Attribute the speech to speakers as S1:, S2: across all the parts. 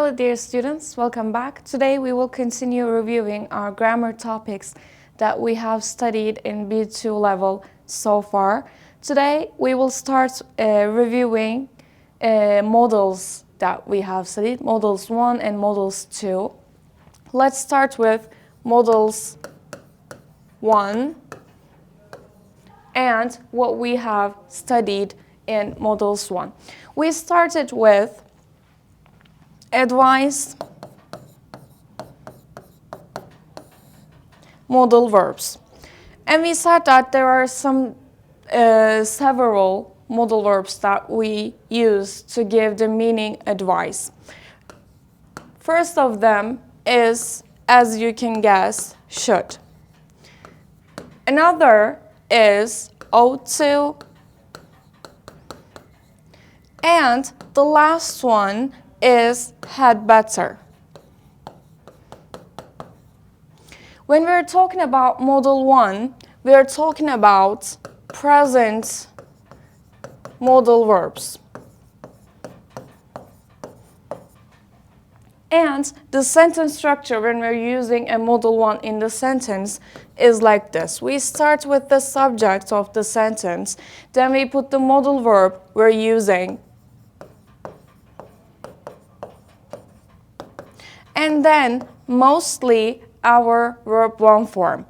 S1: Hello dear students, welcome back. Today we will continue reviewing our grammar topics that we have studied in B2 level so far. Today we will start reviewing models that we have studied, models 1 and models 2. Let's start with models 1 and what we have studied in models 1. We started with advice, modal verbs. And we said that there are several modal verbs that we use to give the meaning advice. First of them is, as you can guess, should. Another is ought to. And the last one is had better. When we're talking about modal 1, we're talking about present modal verbs. And the sentence structure when we're using a modal 1 in the sentence is like this. We start with the subject of the sentence, then we put the modal verb we're using, and then mostly our verb 1 form.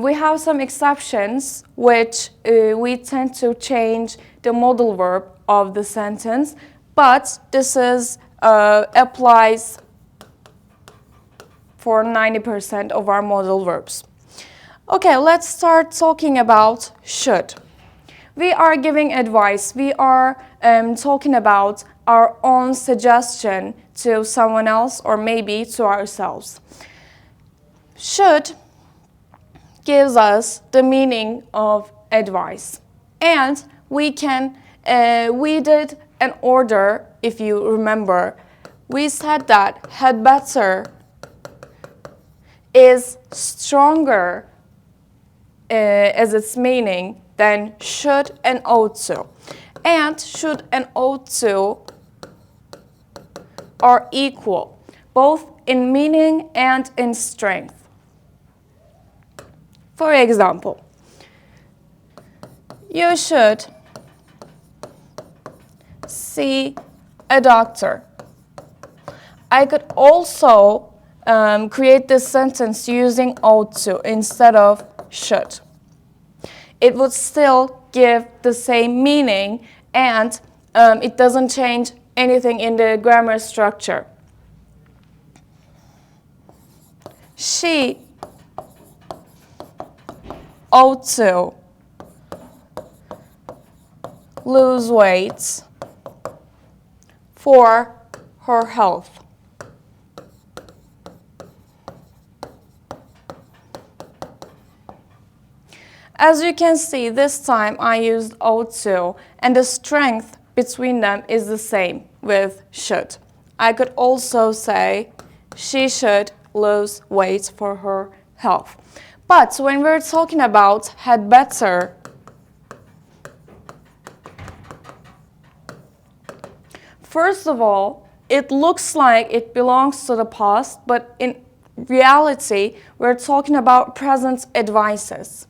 S1: We have some exceptions which we tend to change the modal verb of the sentence, but this is applies for 90% of our modal verbs. Okay, let's start talking about should. We are giving advice. We are talking about our own suggestion to someone else or maybe to ourselves. Should gives us the meaning of advice. And we did an order, if you remember. We said that had better is stronger as its meaning than should and ought to. And should and ought to are equal, both in meaning and in strength. For example, you should see a doctor. I could also create this sentence using ought to instead of should. It would still give the same meaning and it doesn't change anything in the grammar structure. She ought to lose weight for her health. As you can see, this time I used ought to, and the strength between them is the same with should. I could also say she should lose weight for her health. But when we're talking about had better, first of all, it looks like it belongs to the past, but in reality, we're talking about present advices.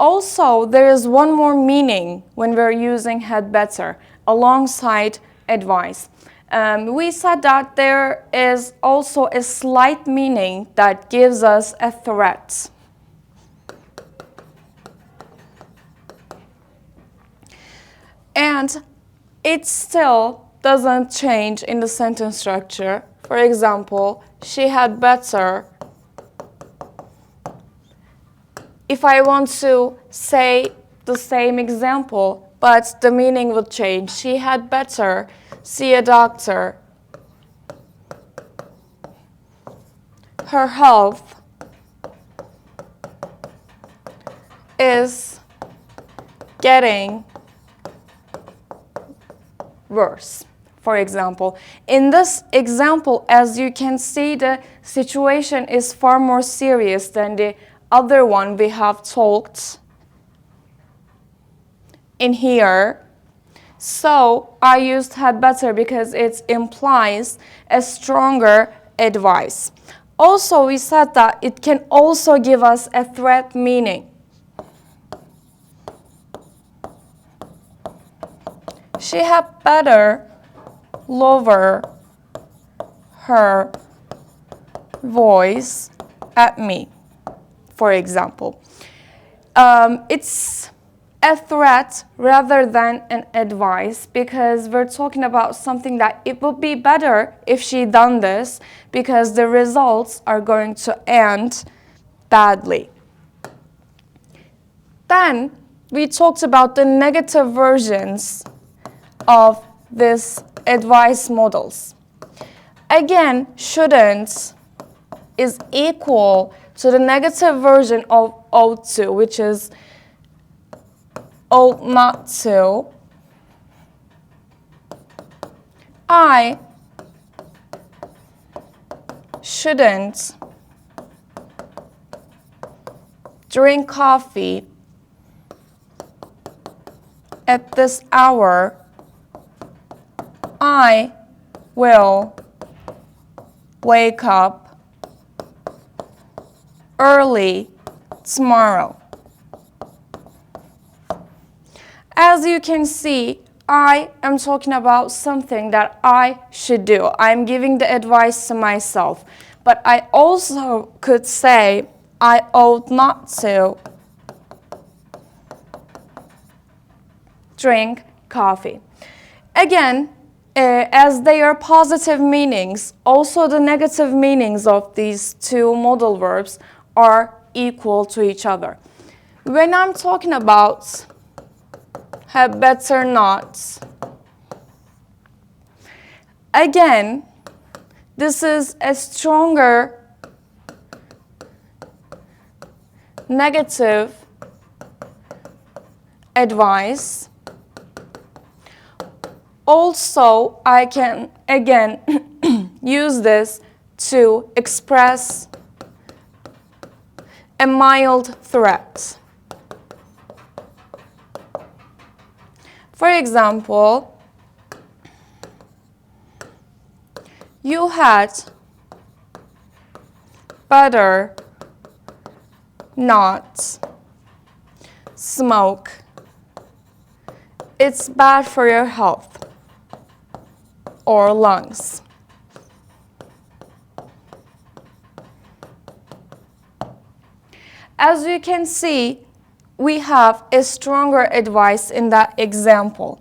S1: Also, there is one more meaning when we're using had better alongside advice. We said that there is also a slight meaning that gives us a threat. And it still doesn't change in the sentence structure. For example, she had better. If I want to say the same example, but the meaning would change. She had better see a doctor. Her health is getting worse, for example. In this example, as you can see, the situation is far more serious than the other one we have talked in here. So I used had better because it implies a stronger advice. Also, we said that it can also give us a threat meaning. She had better lower her voice at me, for example. It's a threat rather than an advice because we're talking about something that it would be better if she done this because the results are going to end badly. Then we talked about the negative versions of this advice models. Again, shouldn't is equal to the negative version of ought to, which is ought not to. I shouldn't drink coffee at this hour. I will wake up early tomorrow. As you can see, I am talking about something that I should do. I'm giving the advice to myself. But I also could say I ought not to drink coffee. Again, as they are positive meanings, also the negative meanings of these two modal verbs are equal to each other. When I'm talking about had better not, again, this is a stronger negative advice. Also, I can, again, use this to express a mild threat. For example, you had better not smoke. It's bad for your health or lungs. As you can see, we have a stronger advice in that example.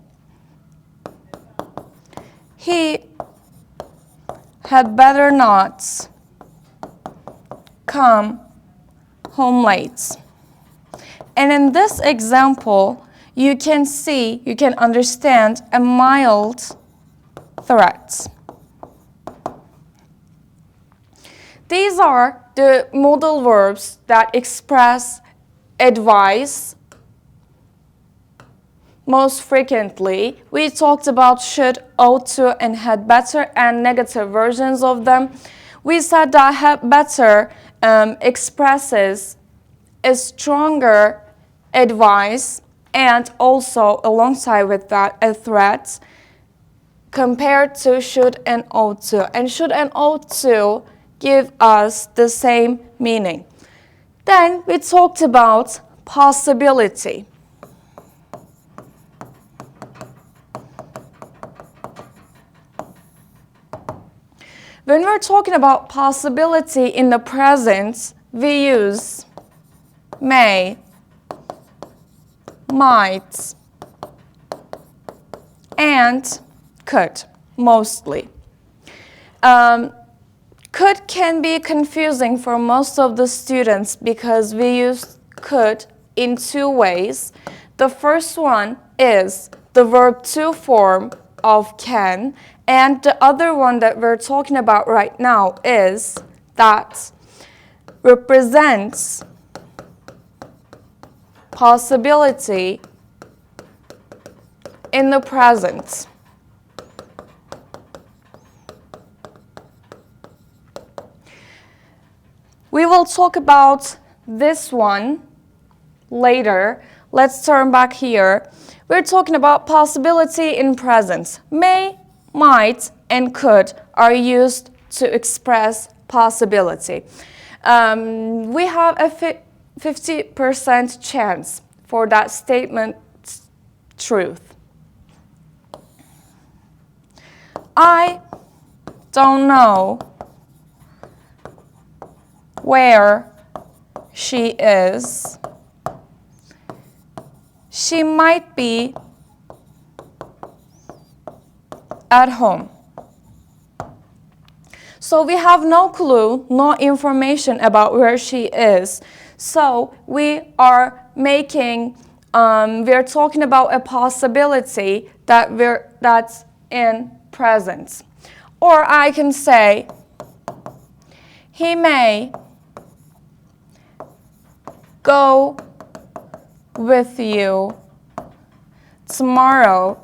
S1: He had better not come home late. And in this example, you can see, you can understand a mild threat. These are the modal verbs that express advice most frequently. We talked about should, ought to, and had better and negative versions of them. We said that had better expresses a stronger advice and also alongside with that a threat compared to should and ought to. And should and ought to give us the same meaning. Then we talked about possibility. When we're talking about possibility in the present, we use may, might, and could, mostly. Could can be confusing for most of the students because we use could in two ways. The first one is the verb to form of can, and the other one that we're talking about right now is that represents possibility in the present. We will talk about this one later, let's turn back here. We're talking about possibility in present. May, might, and could are used to express possibility. We have a 50% chance for that statement's truth. I don't know where she is. She might be at home. So we have no clue, no information about where she is. So we are making, we're talking about a possibility that's in present. Or I can say, he may go with you tomorrow.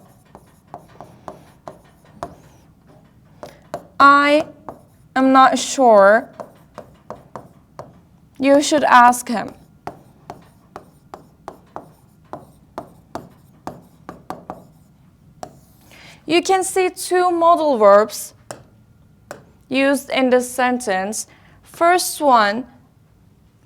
S1: I am not sure. You should ask him. You can see two modal verbs used in this sentence. First one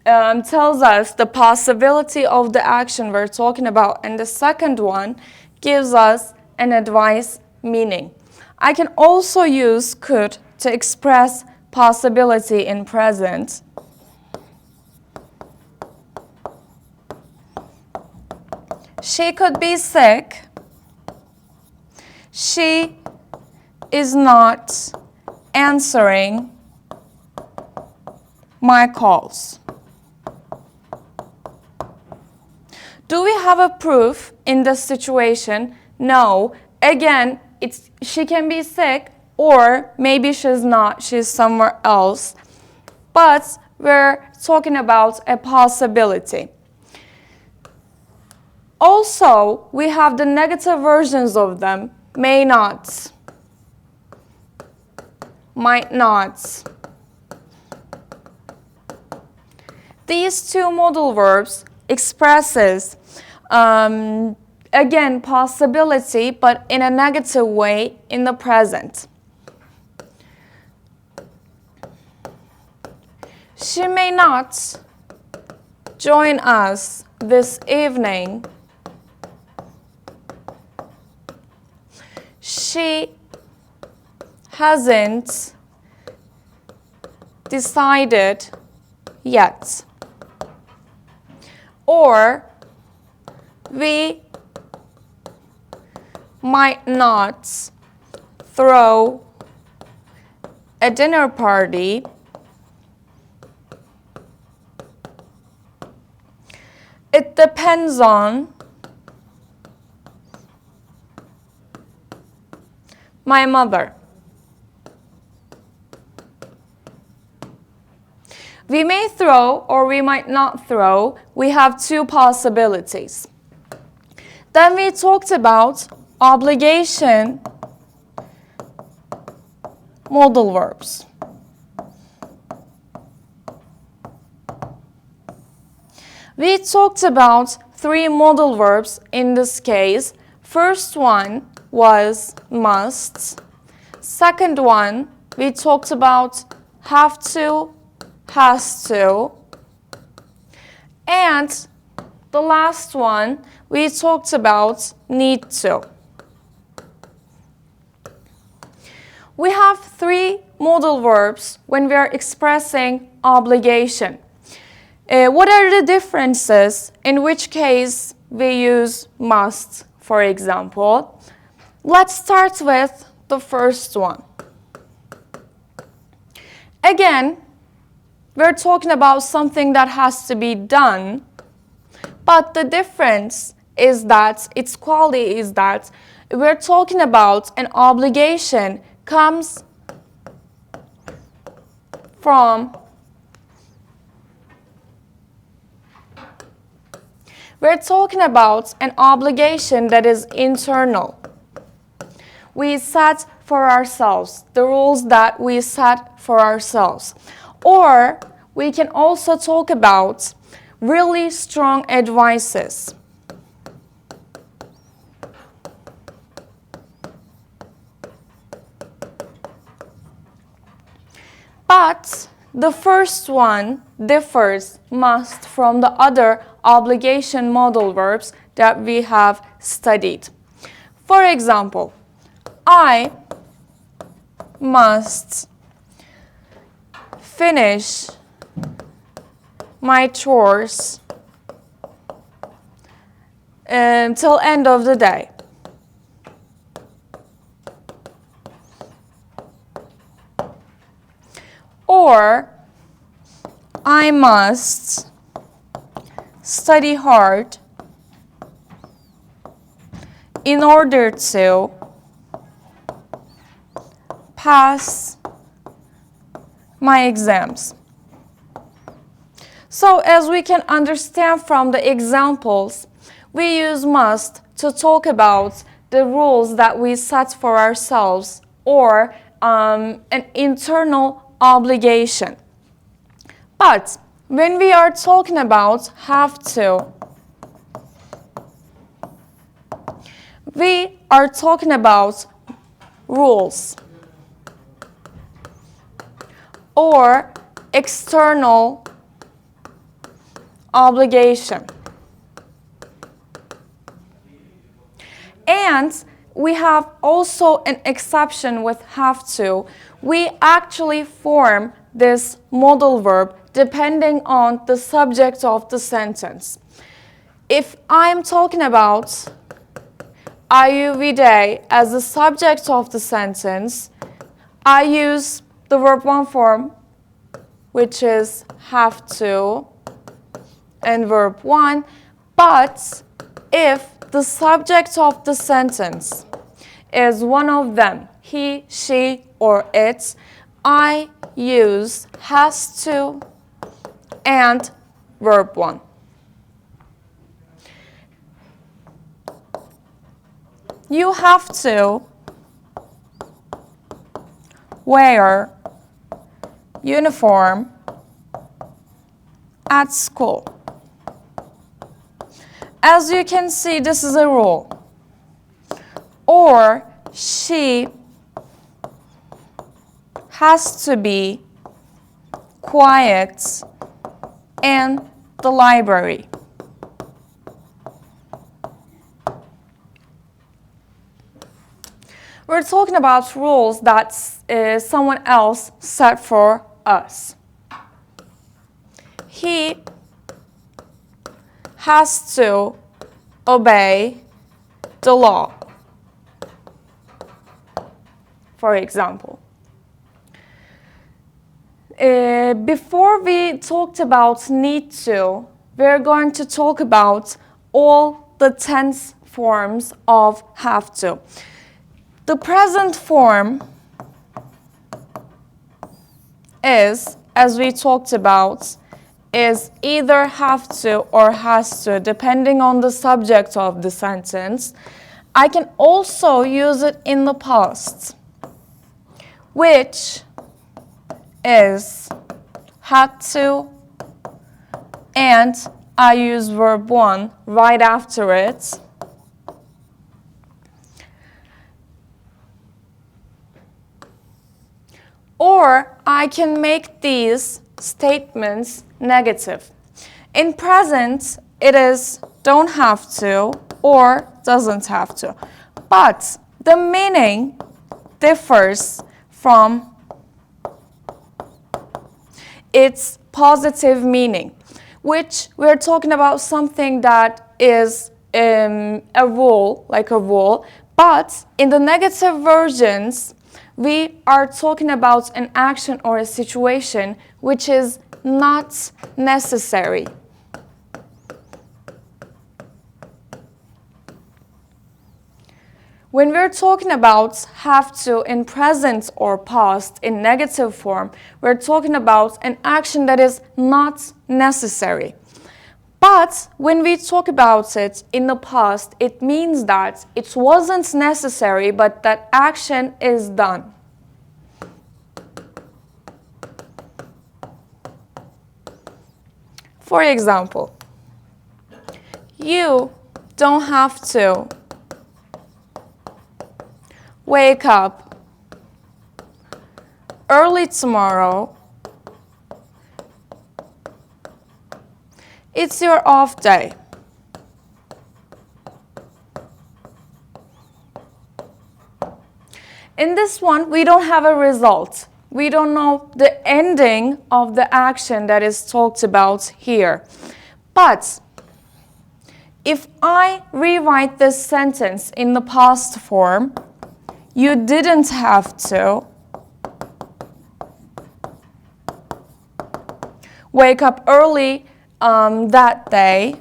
S1: tells us the possibility of the action we're talking about, and the second one gives us an advice meaning. I can also use could to express possibility in present. She could be sick. She is not answering my calls. Do we have a proof in this situation? No. Again, she can be sick, or maybe she's not, she's somewhere else. But we're talking about a possibility. Also, we have the negative versions of them. May not, might not. These two modal verbs expresses, again, possibility, but in a negative way in the present. She may not join us this evening. She hasn't decided yet. Or we might not throw a dinner party. It depends on my mother. We may throw or we might not throw. We have two possibilities. Then we talked about obligation modal verbs. We talked about three modal verbs in this case. First one was must. Second one, we talked about have to, has to. And the last one, we talked about need to. We have three modal verbs when we are expressing obligation. What are the differences? In which case we use must, for example. Let's start with the first one. Again, we're talking about something that has to be done, but the difference is that its quality is that we're talking about an obligation comes from we're talking about an obligation that is internal. We set for ourselves, the rules that we set for ourselves. Or we can also talk about really strong advices. But the first one differs must from the other obligation modal verbs that we have studied. For example, I must finish my chores till end of the day. Or I must study hard in order to pass my exams. So as we can understand from the examples, we use must to talk about the rules that we set for ourselves or an internal obligation. But when we are talking about have to, we are talking about rules or external obligation. And we have also an exception with have to. We actually form this modal verb depending on the subject of the sentence. If I'm talking about ayurveda as the subject of the sentence, I use the verb one form, which is have to, and verb one. But if the subject of the sentence is one of them, he, she, or it, I use has to and verb one. You have to wear uniform at school. As you can see, this is a rule. Or she has to be quiet in the library. We're talking about rules that someone else set for us. He has to obey the law, for example. Before we talked about need to, we're going to talk about all the tense forms of have to. The present form is, as we talked about, is either have to or has to, depending on the subject of the sentence. I can also use it in the past, which is had to, and I use verb one right after it. Or I can make these statements negative. In present, it is don't have to or doesn't have to. But the meaning differs from its positive meaning, which we're talking about something that is a rule, like a rule. But in the negative versions, we are talking about an action or a situation which is not necessary. When we're talking about have to in present or past in negative form, we're talking about an action that is not necessary. But when we talk about it in the past, it means that it wasn't necessary, but that action is done. For example, you don't have to wake up early tomorrow It's your off day. In this one, we don't have a result. We don't know the ending of the action that is talked about here. But if I rewrite this sentence in the past form, you didn't have to wake up early that day.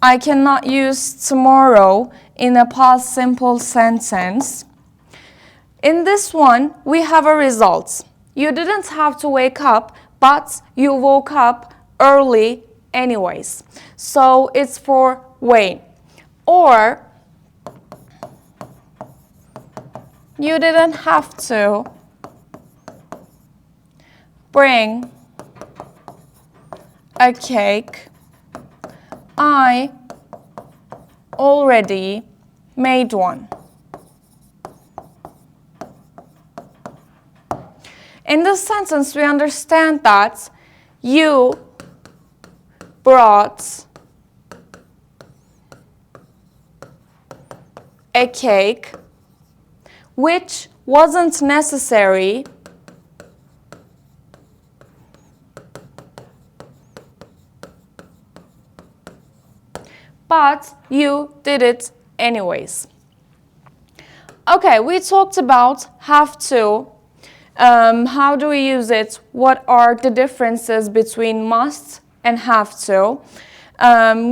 S1: I cannot use tomorrow in a past simple sentence. In this one, we have a result. You didn't have to wake up, but you woke up early anyways. So it's for Wayne. Or you didn't have to bring a cake. I already made one. In this sentence, we understand that you brought a cake, which wasn't necessary, but you did it anyways. Okay, we talked about have to. How do we use it? What are the differences between must and have to?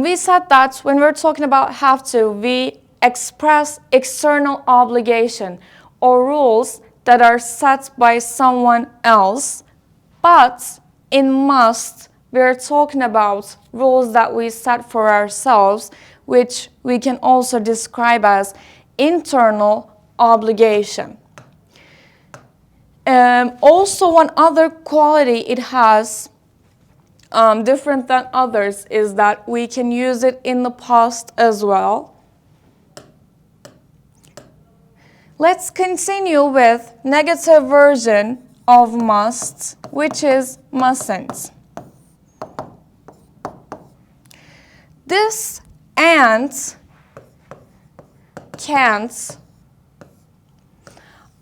S1: We said that when we're talking about have to, we express external obligation or rules that are set by someone else. But in must, we're talking about rules that we set for ourselves, which we can also describe as internal obligation. Also, one other quality it has, different than others, is that we can use it in the past as well. Let's continue with negative version of must, which is mustn't. This and can't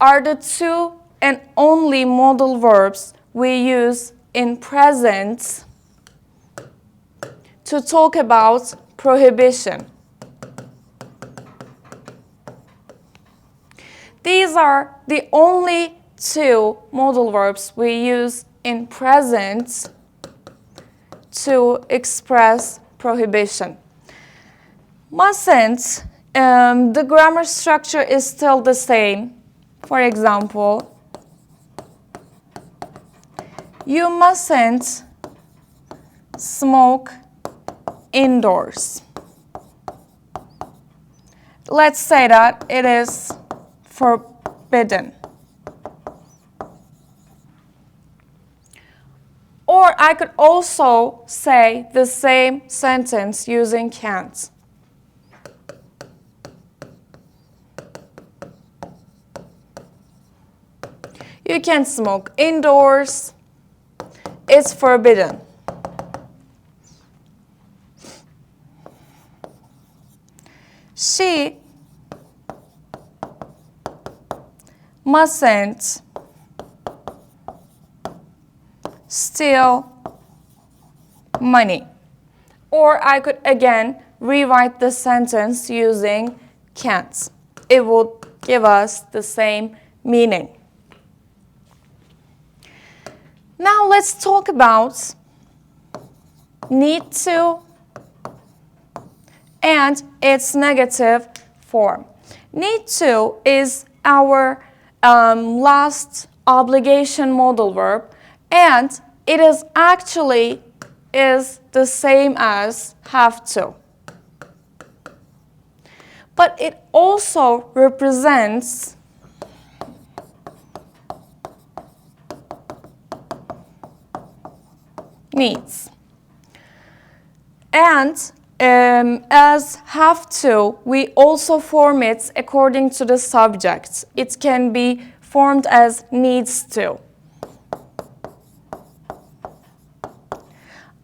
S1: are the two and only modal verbs we use in present to talk about prohibition. These are the only two modal verbs we use in present to express prohibition. Mustn't, the grammar structure is still the same. For example, you mustn't smoke indoors. Let's say that it is forbidden. Or I could also say the same sentence using can't. You can't smoke indoors. It's forbidden. She mustn't steal money. Or I could again rewrite the sentence using can't. It will give us the same meaning. Now let's talk about need to and its negative form. Need to is our last obligation modal verb, and it is actually the same as have to. But it also represents needs. And as have to, we also form it according to the subject. It can be formed as needs to.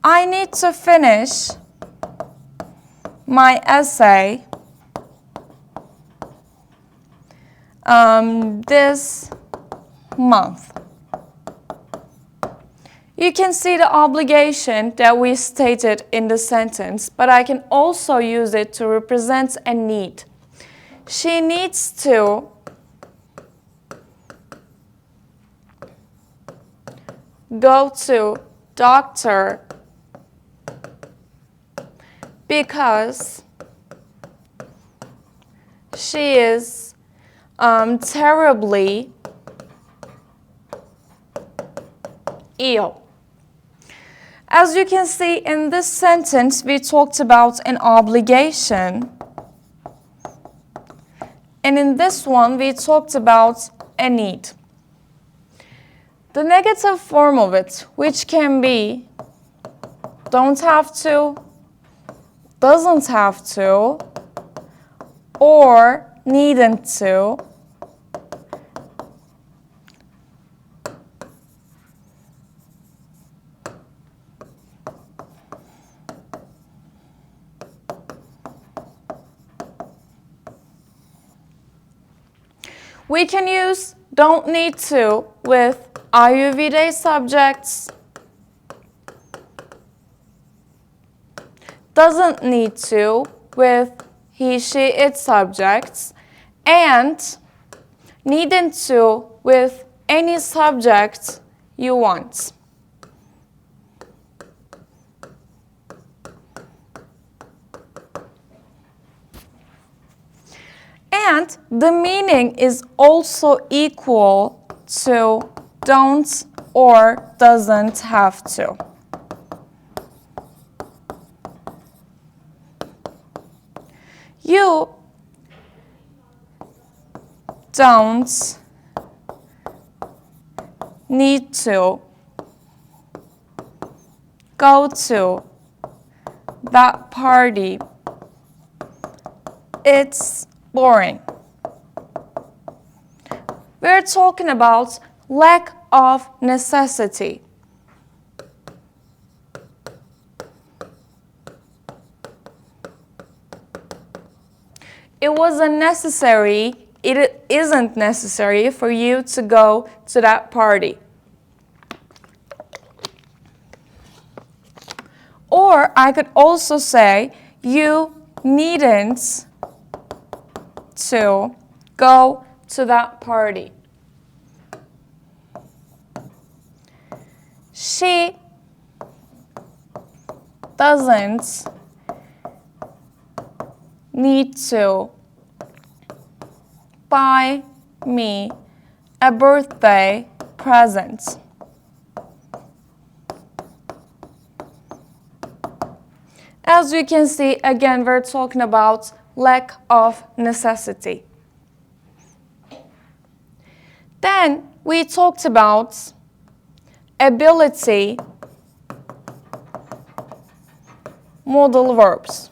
S1: I need to finish my essay this month. You can see the obligation that we stated in the sentence, but I can also use it to represent a need. She needs to go to doctor because she is terribly ill. As you can see in this sentence, we talked about an obligation. And in this one, we talked about a need. The negative form of it, which can be don't have to, doesn't have to, or needn't to, we can use don't need to with IUVD subjects, doesn't need to with he, she, it subjects, and needn't to with any subject you want. And the meaning is also equal to don't or doesn't have to. You don't need to go to that party. It's boring. We're talking about lack of necessity. It wasn't necessary, it isn't necessary for you to go to that party. Or I could also say, you needn't to go to that party. She doesn't need to buy me a birthday present. As you can see, again, we're talking about lack of necessity. Then we talked about ability modal verbs.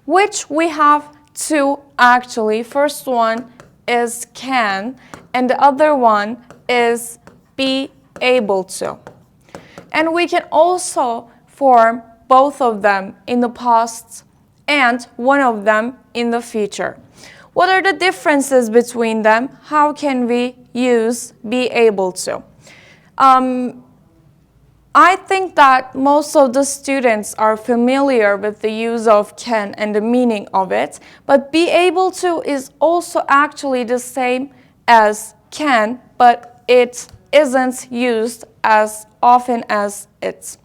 S1: Which we have two actually. First one is can, and the other one is be able to. And we can also form both of them in the past and one of them in the future. What are the differences between them? How can we use be able to? I think that most of the students are familiar with the use of can and the meaning of it, but be able to is also actually the same as can, but it isn't used as often as it.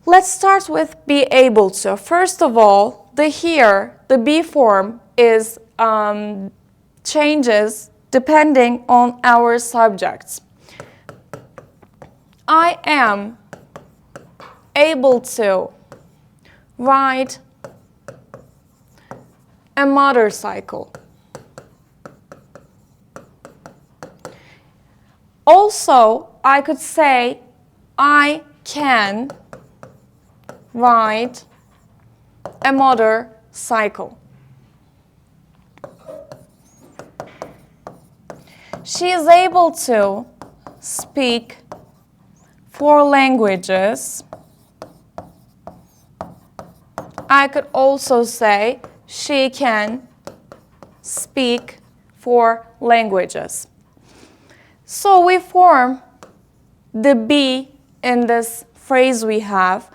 S1: Let's start with be able to. First of all, the here, the be form is changes depending on our subjects. I am able to ride a motorcycle. Also, I could say I can ride a motorcycle. She is able to speak 4 languages. I could also say she can speak 4 languages. So we form the be in this phrase we have.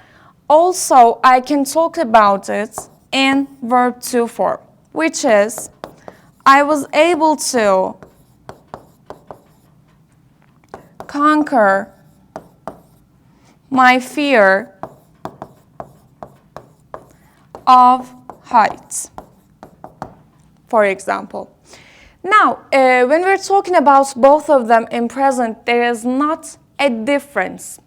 S1: Also, I can talk about it in verb to form, which is I was able to conquer my fear of heights, for example. Now, when we're talking about both of them in present, there is not a difference.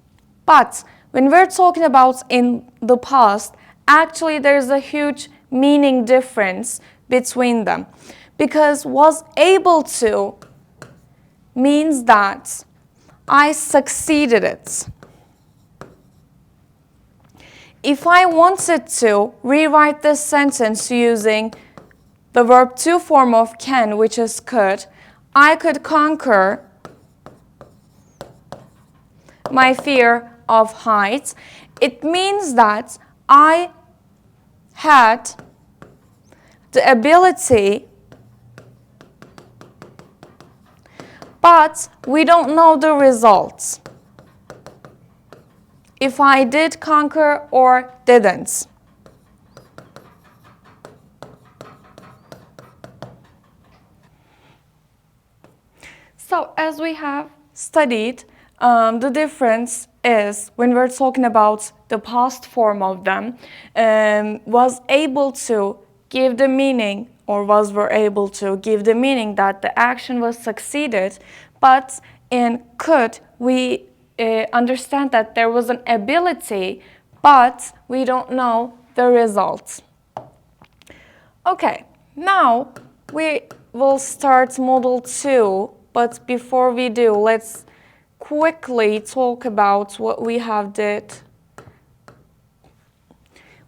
S1: But when we're talking about in the past, actually there is a huge meaning difference between them. Because was able to means that I succeeded it. If I wanted to rewrite this sentence using the verb to form of can, which is could, I could conquer my fear of heights. It means that I had the ability, but we don't know the results. If I did conquer or didn't. So as we have studied, the difference is when we're talking about the past form of them, was able to give the meaning, or was were able to give the meaning that the action was succeeded, but in could we understand that there was an ability, but we don't know the results. Okay, now we will start Model 2, but before we do, let's quickly talk about what we have did.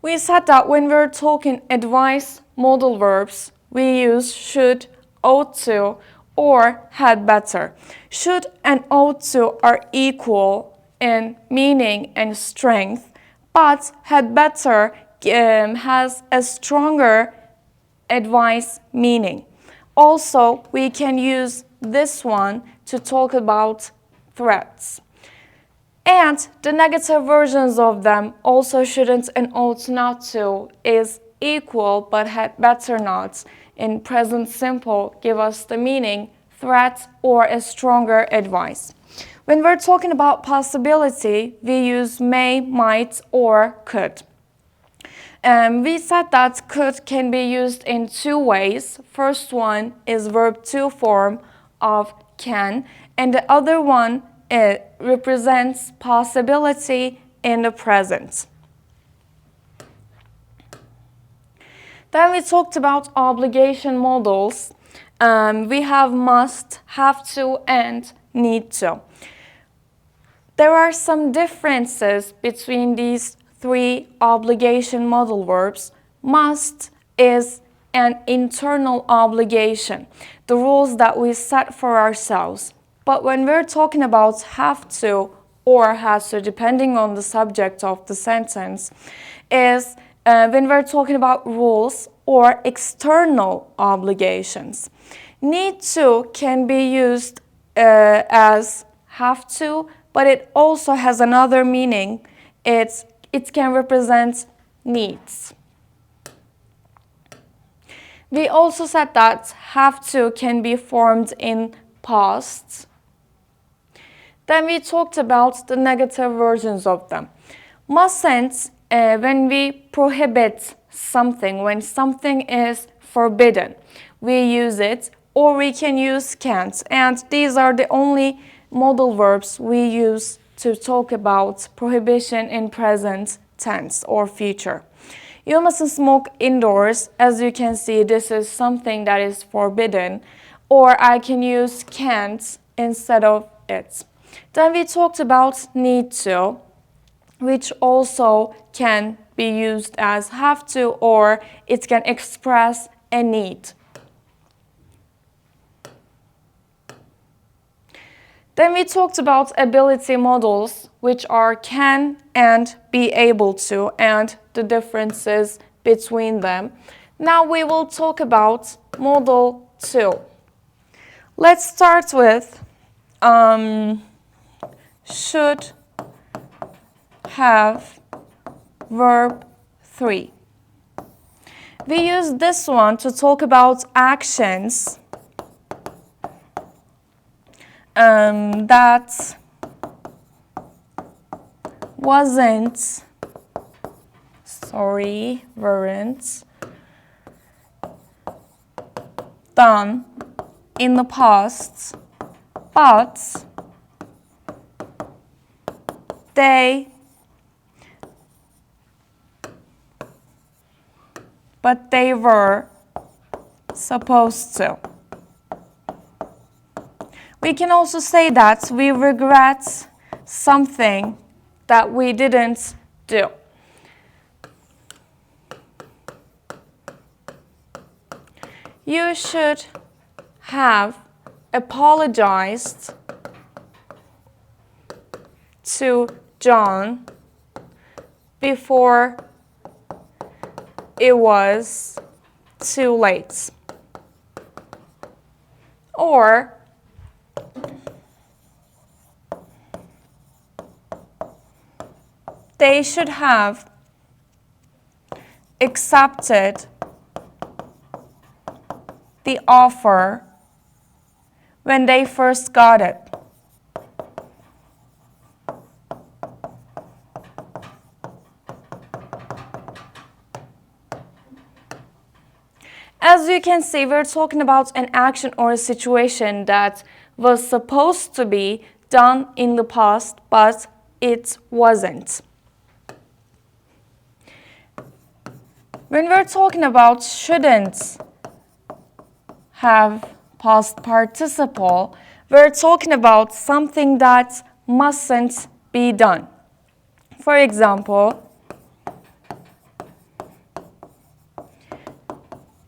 S1: We said that when we're talking advice modal verbs, we use should, ought to, or had better. Should and ought to are equal in meaning and strength, but had better has a stronger advice meaning. Also, we can use this one to talk about threats. And the negative versions of them, also shouldn't and ought not to, is equal but had better not. In present simple, give us the meaning threat or a stronger advice. When we're talking about possibility, we use may, might, or could. We said that could can be used in 2 ways. First one is verb to form of can, and the other one represents possibility in the present. Then we talked about obligation models. We have must, have to, and need to. There are some differences between these 3 obligation modal verbs. Must is an internal obligation, the rules that we set for ourselves. But when we're talking about have to or has to, depending on the subject of the sentence, is when we're talking about rules or external obligations. Need to can be used as have to, but it also has another meaning. It can represent needs. We also said that have to can be formed in past. Then we talked about the negative versions of them. Mustn't, when we prohibit something, when something is forbidden, we use it, or we can use can't. And these are the only modal verbs we use to talk about prohibition in present tense or future. You mustn't smoke indoors. As you can see, this is something that is forbidden, or I can use can't instead of it. Then we talked about need to, which also can be used as have to, or it can express a need. Then we talked about ability models, which are can and be able to, and the differences between them. Now we will talk about model 2. Let's start with should have verb 3. We use this one to talk about actions that weren't done in the past, but they were supposed to. We can also say that we regret something that we didn't do. You should have apologized to John before it was too late. Or they should have accepted the offer when they first got it. As you can see, we're talking about an action or a situation that was supposed to be done in the past, but it wasn't. When we're talking about shouldn't have past participle, we're talking about something that mustn't be done. For example,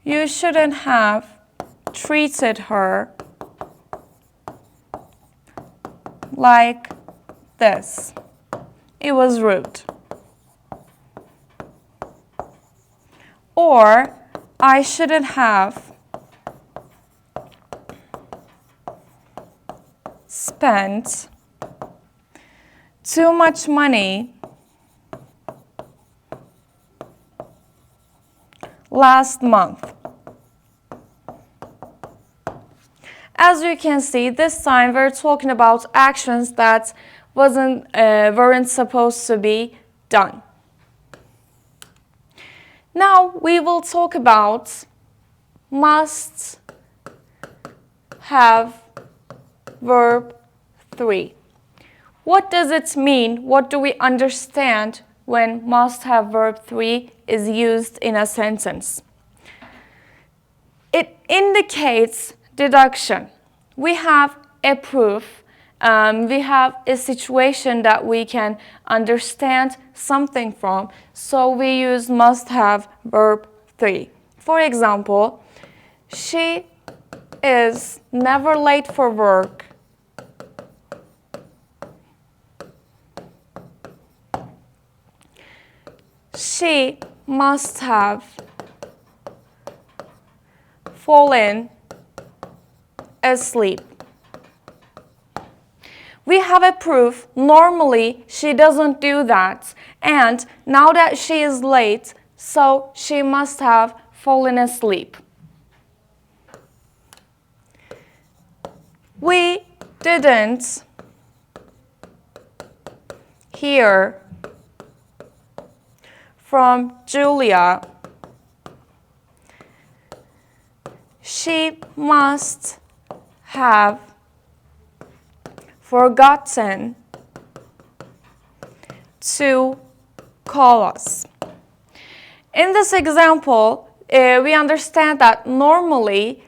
S1: you shouldn't have treated her like this. It was rude. Or, I shouldn't have spent too much money last month. As you can see, this time we're talking about actions that weren't supposed to be done. Now we will talk about must have verb 3. What does it mean? What do we understand when must have verb 3 is used in a sentence? It indicates deduction. We have a proof. We have a situation that we can understand something from, so we use must have verb 3. For example, she is never late for work. She must have fallen asleep. We have a proof. Normally, she doesn't do that. And now that she is late, so she must have fallen asleep. We didn't hear from Julia. She must have forgotten to call us. In this example, we understand that normally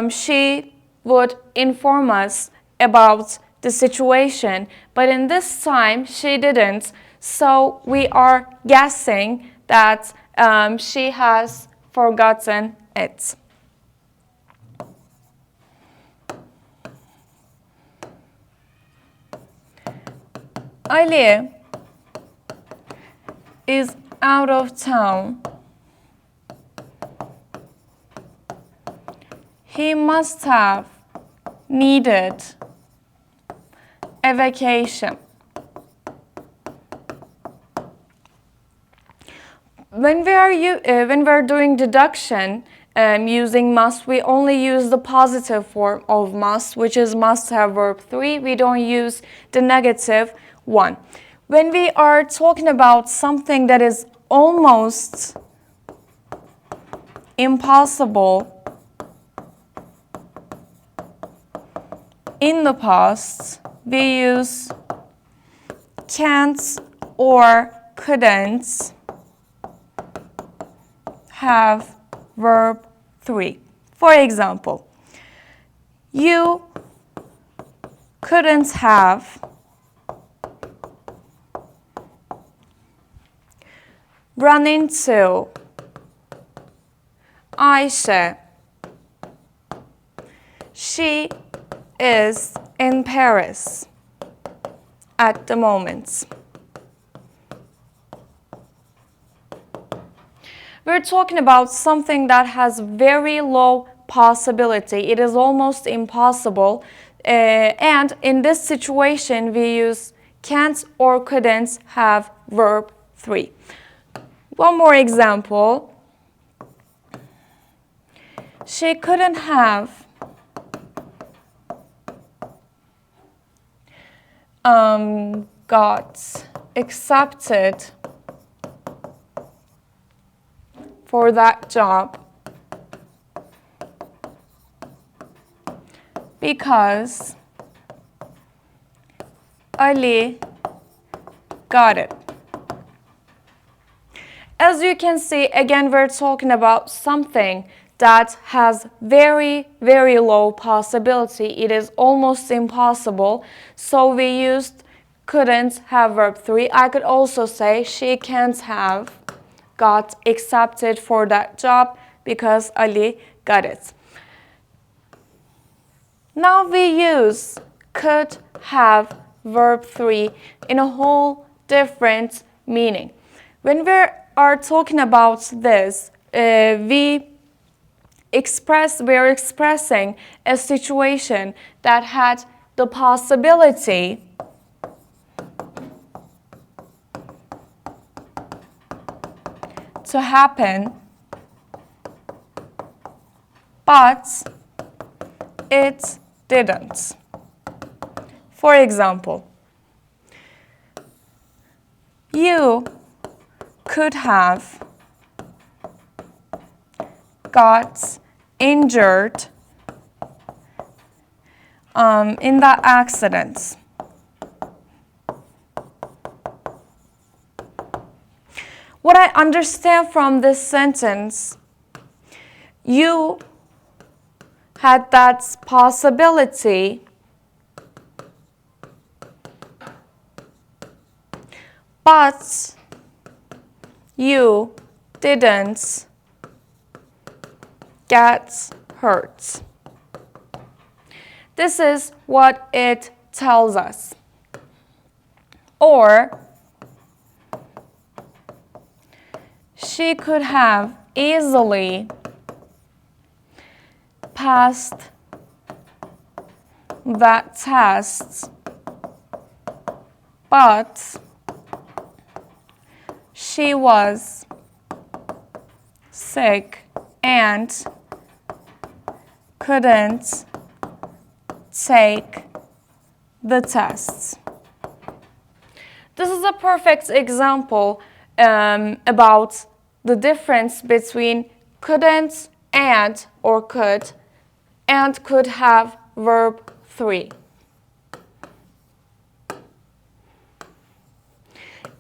S1: she would inform us about the situation, but in this time she didn't, so we are guessing that she has forgotten it. Ali is out of town. He must have needed a vacation. When we are doing deduction using must, we only use the positive form of must, which is must have verb 3. We don't use the negative one. When we are talking about something that is almost impossible in the past, we use can't or couldn't have verb 3. For example, you couldn't have run into Aisha. She is in Paris at the moment. We're talking about something that has very low possibility. It is almost impossible. And in this situation, we use can't or couldn't have verb 3. One more example. She couldn't have got accepted for that job because Ali got it. As you can see, again, we're talking about something that has very, very low possibility. It is almost impossible. So we used couldn't have verb 3. I could also say she can't have got accepted for that job because Ali got it. Now we use could have verb 3 in a whole different meaning. When we are talking about this, we are expressing a situation that had the possibility to happen, but it didn't. For example, you could have got injured in that accident. What I understand from this sentence, you had that possibility, but you didn't get hurt. This is what it tells us. Or she could have easily passed that test, but she was sick and couldn't take the test. This is a perfect example about the difference between couldn't and or could and could have verb 3.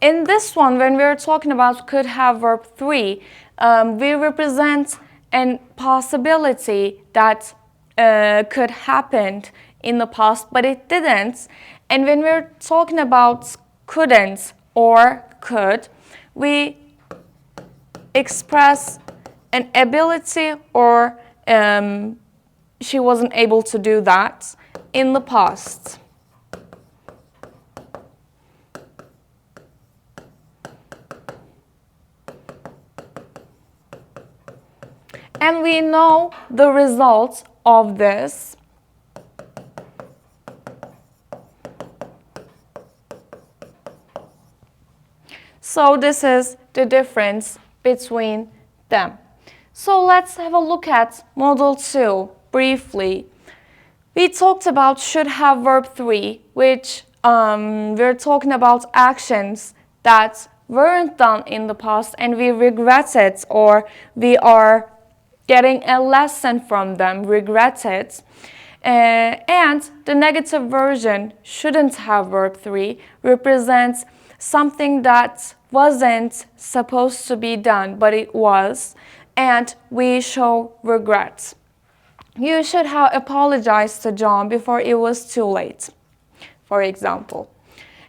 S1: In this one, when we're talking about could have verb 3, we represent a possibility that could happen in the past, but it didn't. And when we're talking about couldn't or could, we express an ability or she wasn't able to do that in the past. And we know the result of this. So this is the difference between them. So let's have a look at Model 2 briefly. We talked about should have verb 3, which we're talking about actions that weren't done in the past and we regret it, or we are getting a lesson from them, regret it. And the negative version, shouldn't have verb 3, represents something that wasn't supposed to be done, but it was, and we show regret. You should have apologized to John before it was too late, for example.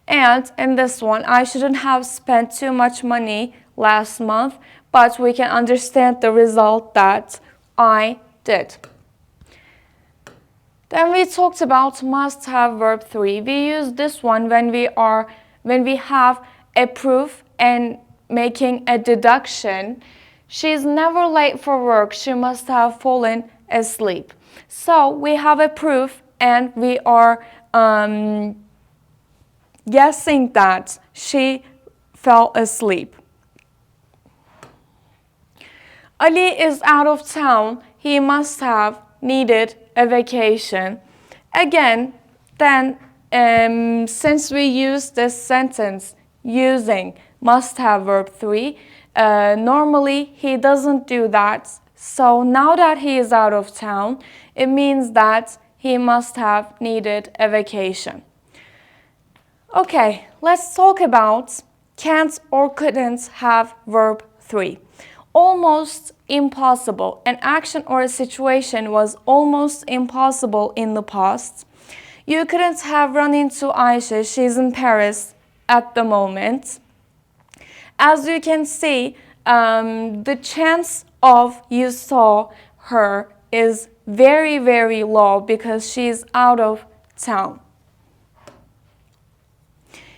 S1: And in this one, I shouldn't have spent too much money last month, but we can understand the result that I did. Then we talked about must have verb 3. We use this one when we have a proof and making a deduction. She's never late for work. She must have fallen asleep. So we have a proof and we are guessing that she fell asleep. Ali is out of town. He must have needed a vacation. Again, then since we use this sentence using must have verb 3, normally he doesn't do that. So now that he is out of town, it means that he must have needed a vacation. Okay, let's talk about can't or couldn't have verb 3. Almost impossible. An action or a situation was almost impossible in the past. You couldn't have run into Aisha. She's in Paris at the moment. As you can see, the chance of you saw her is very, very low because she's out of town.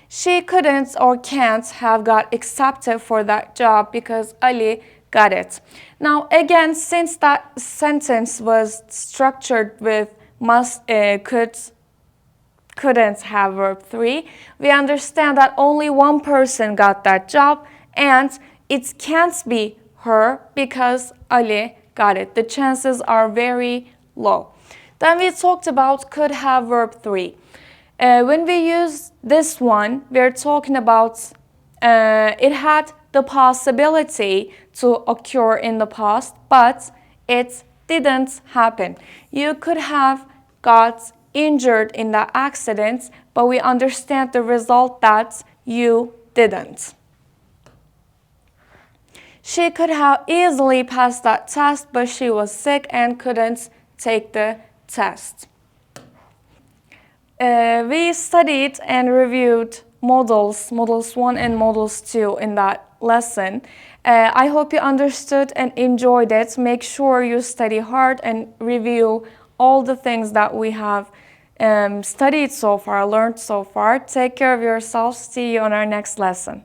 S1: She couldn't or can't have got accepted for that job because Ali got it. Now again, since that sentence was structured with must, couldn't have verb 3, we understand that only one person got that job and it can't be her because Ali got it. The chances are very low. Then we talked about could have verb 3. When we use this one, we're talking about it had the possibility to occur in the past, but it didn't happen. You could have got injured in the accident, but we understand the result that you didn't. She could have easily passed that test, but she was sick and couldn't take the test. We studied and reviewed models 1 and models 2 in that lesson. I hope you understood and enjoyed it. Make sure you study hard and review all the things that we have studied so far, learned so far. Take care of yourselves. See you on our next lesson.